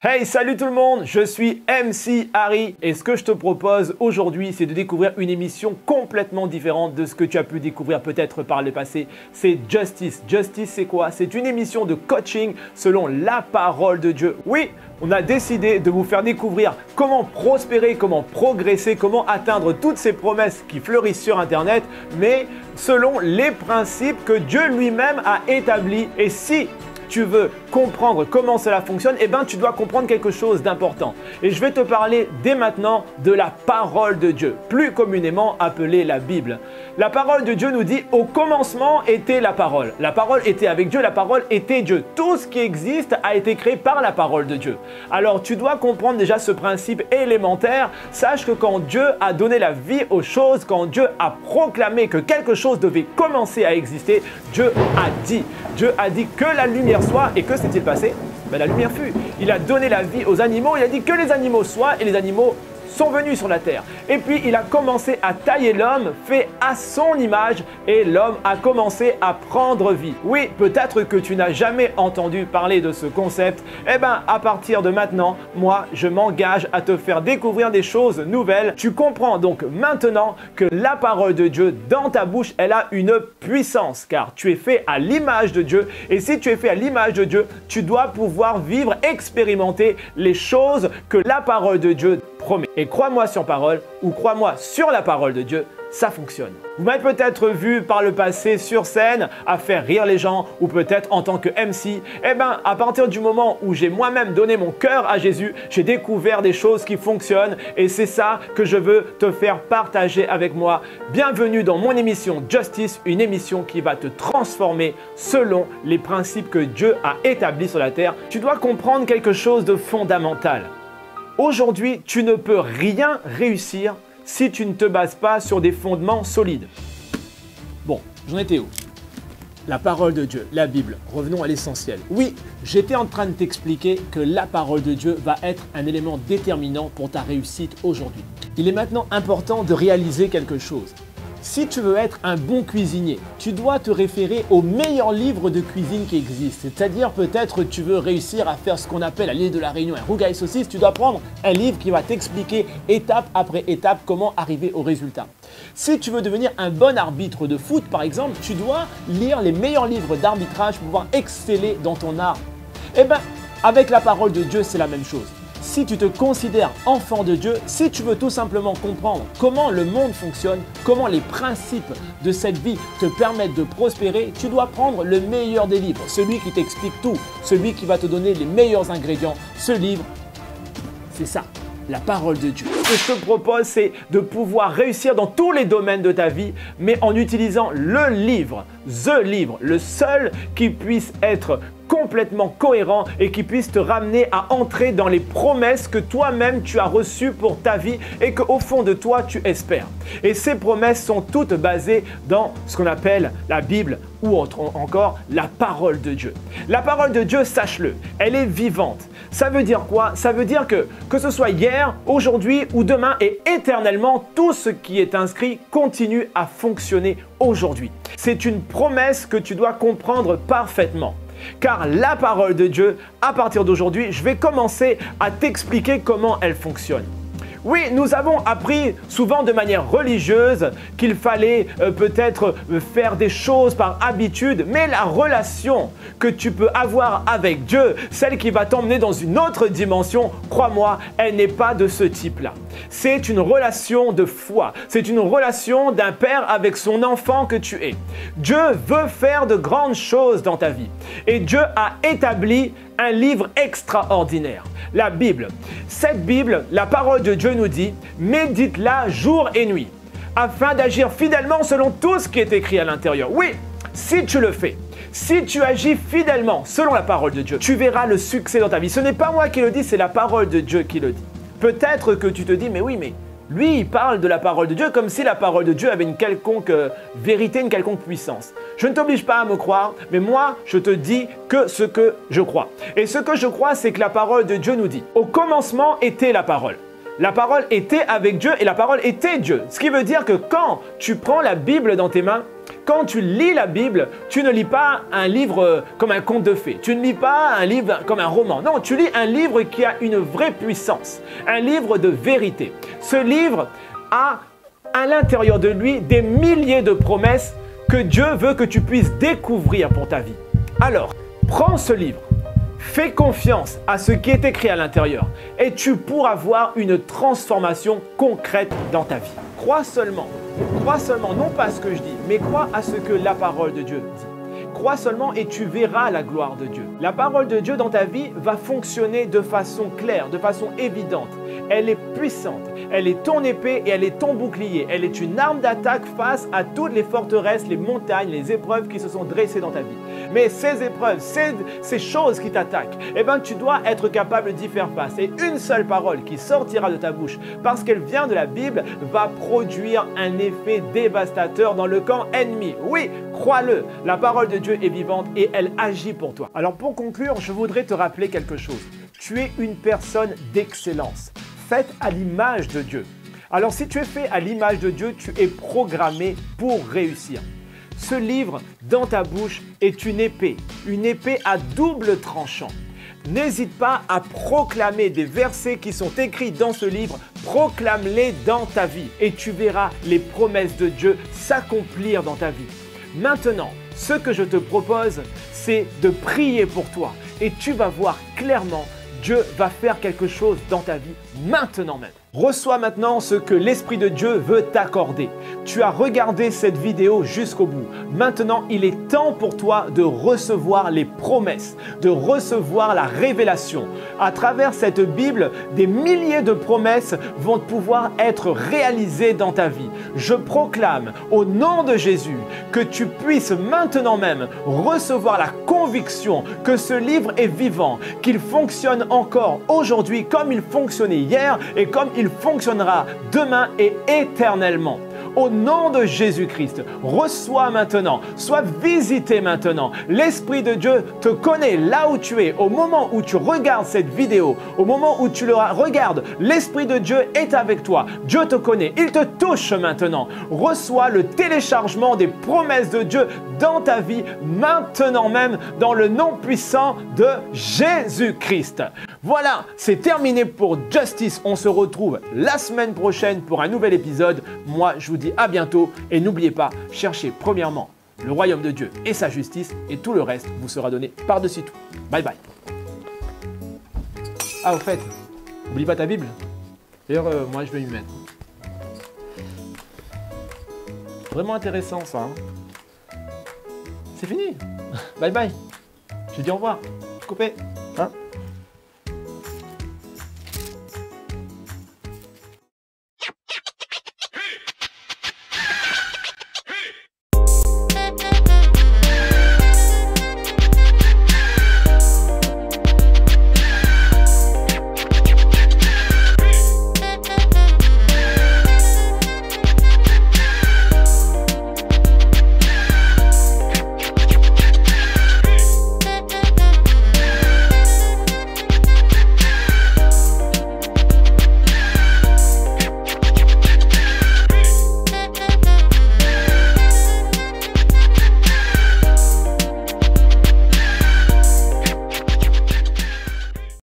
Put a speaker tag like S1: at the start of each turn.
S1: Hey, salut tout le monde, je suis MC Harry et ce que je te propose aujourd'hui, c'est de découvrir une émission complètement différente de ce que tu as pu découvrir peut-être par le passé. C'est Justice. Justice, c'est quoi? C'est une émission de coaching selon la parole de Dieu. Oui, on a décidé de vous faire découvrir comment prospérer, comment progresser, comment atteindre toutes ces promesses qui fleurissent sur Internet, mais selon les principes que Dieu lui-même a établis. Et si tu veux comprendre comment cela fonctionne, eh bien tu dois comprendre quelque chose d'important. Et je vais te parler dès maintenant de la parole de Dieu, plus communément appelée la Bible. La parole de Dieu nous dit « Au commencement était la parole ». La parole était avec Dieu, la parole était Dieu. Tout ce qui existe a été créé par la parole de Dieu. Alors tu dois comprendre déjà ce principe élémentaire. Sache que quand Dieu a donné la vie aux choses, quand Dieu a proclamé que quelque chose devait commencer à exister, Dieu a dit que la lumière soit, et que s'est-il passé? Ben, la lumière fut. Il a donné la vie aux animaux, il a dit que les animaux soient, et les animaux sont venus sur la terre. Et puis il a commencé à tailler l'homme, fait à son image, et l'homme a commencé à prendre vie. Oui, peut-être que tu n'as jamais entendu parler de ce concept. Eh bien, à partir de maintenant, moi, je m'engage à te faire découvrir des choses nouvelles. Tu comprends donc maintenant que la parole de Dieu dans ta bouche, elle a une puissance, car tu es fait à l'image de Dieu. Et si tu es fait à l'image de Dieu, tu dois pouvoir vivre, expérimenter les choses que la parole de Dieu promet. Et crois-moi sur parole ou crois-moi sur la parole de Dieu, ça fonctionne. Vous m'avez peut-être vu par le passé sur scène à faire rire les gens ou peut-être en tant que MC. Eh bien, à partir du moment où j'ai moi-même donné mon cœur à Jésus, j'ai découvert des choses qui fonctionnent et c'est ça que je veux te faire partager avec moi. Bienvenue dans mon émission Justice, une émission qui va te transformer selon les principes que Dieu a établis sur la terre. Tu dois comprendre quelque chose de fondamental. Aujourd'hui, tu ne peux rien réussir si tu ne te bases pas sur des fondements solides. Bon, j'en étais où? La parole de Dieu, la Bible. Revenons à l'essentiel. Oui, j'étais en train de t'expliquer que la parole de Dieu va être un élément déterminant pour ta réussite aujourd'hui. Il est maintenant important de réaliser quelque chose. Si tu veux être un bon cuisinier, tu dois te référer aux meilleurs livres de cuisine qui existent. C'est-à-dire peut-être tu veux réussir à faire ce qu'on appelle à l'île de la Réunion un rougail saucisse, tu dois prendre un livre qui va t'expliquer étape après étape comment arriver au résultat. Si tu veux devenir un bon arbitre de foot par exemple, tu dois lire les meilleurs livres d'arbitrage pour pouvoir exceller dans ton art. Eh bien, avec la parole de Dieu, c'est la même chose. Si tu te considères enfant de Dieu, si tu veux tout simplement comprendre comment le monde fonctionne, comment les principes de cette vie te permettent de prospérer, tu dois prendre le meilleur des livres, celui qui t'explique tout, celui qui va te donner les meilleurs ingrédients. Ce livre, c'est ça, la parole de Dieu. Ce que je te propose, c'est de pouvoir réussir dans tous les domaines de ta vie, mais en utilisant le livre, le seul qui puisse être complètement cohérent et qui puisse te ramener à entrer dans les promesses que toi-même tu as reçues pour ta vie et qu'au fond de toi tu espères. Et ces promesses sont toutes basées dans ce qu'on appelle la Bible ou encore la parole de Dieu. La parole de Dieu, sache-le, elle est vivante. Ça veut dire quoi? Ça veut dire que ce soit hier, aujourd'hui ou demain et éternellement, tout ce qui est inscrit continue à fonctionner aujourd'hui. C'est une promesse que tu dois comprendre parfaitement. Car la parole de Dieu, à partir d'aujourd'hui, je vais commencer à t'expliquer comment elle fonctionne. Oui, nous avons appris souvent de manière religieuse qu'il fallait peut-être faire des choses par habitude, mais la relation que tu peux avoir avec Dieu, celle qui va t'emmener dans une autre dimension, crois-moi, elle n'est pas de ce type-là. C'est une relation de foi, c'est une relation d'un père avec son enfant que tu es. Dieu veut faire de grandes choses dans ta vie et Dieu a établi un livre extraordinaire, la Bible. Cette Bible, la parole de Dieu nous dit, médite-la jour et nuit, afin d'agir fidèlement selon tout ce qui est écrit à l'intérieur. Oui, si tu le fais, si tu agis fidèlement selon la parole de Dieu, tu verras le succès dans ta vie. Ce n'est pas moi qui le dis, c'est la parole de Dieu qui le dit. Peut-être que tu te dis, mais oui, mais lui, il parle de la parole de Dieu comme si la parole de Dieu avait une quelconque vérité, une quelconque puissance. Je ne t'oblige pas à me croire, mais moi, je te dis que ce que je crois. Et ce que je crois, c'est que la parole de Dieu nous dit, au commencement était la parole. La parole était avec Dieu et la parole était Dieu. Ce qui veut dire que quand tu prends la Bible dans tes mains, Quand tu lis la Bible, tu ne lis pas un livre comme un conte de fées. Tu ne lis pas un livre comme un roman. Non, tu lis un livre qui a une vraie puissance, un livre de vérité. Ce livre a à l'intérieur de lui des milliers de promesses que Dieu veut que tu puisses découvrir pour ta vie. Alors, prends ce livre, fais confiance à ce qui est écrit à l'intérieur et tu pourras voir une transformation concrète dans ta vie. Crois seulement, non pas à ce que je dis, mais crois à ce que la parole de Dieu dit. Crois seulement et tu verras la gloire de Dieu. La parole de Dieu dans ta vie va fonctionner de façon claire, de façon évidente. Elle est puissante, elle est ton épée et elle est ton bouclier. Elle est une arme d'attaque face à toutes les forteresses, les montagnes, les épreuves qui se sont dressées dans ta vie. Mais ces épreuves, ces choses qui t'attaquent, eh bien, tu dois être capable d'y faire face. Et une seule parole qui sortira de ta bouche, parce qu'elle vient de la Bible, va produire un effet dévastateur dans le camp ennemi. Oui, crois-le, la parole de Dieu est vivante et elle agit pour toi. Alors pour conclure, je voudrais te rappeler quelque chose. Tu es une personne d'excellence, faite à l'image de Dieu. Alors si tu es fait à l'image de Dieu, tu es programmé pour réussir. Ce livre dans ta bouche est une épée à double tranchant. N'hésite pas à proclamer des versets qui sont écrits dans ce livre, proclame-les dans ta vie et tu verras les promesses de Dieu s'accomplir dans ta vie. Maintenant, ce que je te propose, c'est de prier pour toi et tu vas voir clairement Dieu va faire quelque chose dans ta vie maintenant même. Reçois maintenant ce que l'Esprit de Dieu veut t'accorder. Tu as regardé cette vidéo jusqu'au bout. Maintenant, il est temps pour toi de recevoir les promesses, de recevoir la révélation. À travers cette Bible, des milliers de promesses vont pouvoir être réalisées dans ta vie. Je proclame au nom de Jésus que tu puisses maintenant même recevoir la conviction que ce livre est vivant, qu'il fonctionne encore aujourd'hui comme il fonctionnait hier et comme il fonctionnera demain et éternellement. Au nom de Jésus-Christ, reçois maintenant, sois visité maintenant. L'Esprit de Dieu te connaît là où tu es. Au moment où tu regardes cette vidéo, au moment où tu le regardes, l'Esprit de Dieu est avec toi. Dieu te connaît, il te touche maintenant. Reçois le téléchargement des promesses de Dieu dans ta vie maintenant même, dans le nom puissant de Jésus-Christ. Voilà, c'est terminé pour Justice. On se retrouve la semaine prochaine pour un nouvel épisode. Moi, je vous dis à bientôt et n'oubliez pas, cherchez premièrement le royaume de Dieu et sa justice et tout le reste vous sera donné par-dessus tout. Bye bye. Ah, au fait, n'oublie pas ta Bible. D'ailleurs, moi, je vais y mettre. Vraiment intéressant ça. Hein. C'est fini. Bye bye. Je dis au revoir. Coupé. Hein.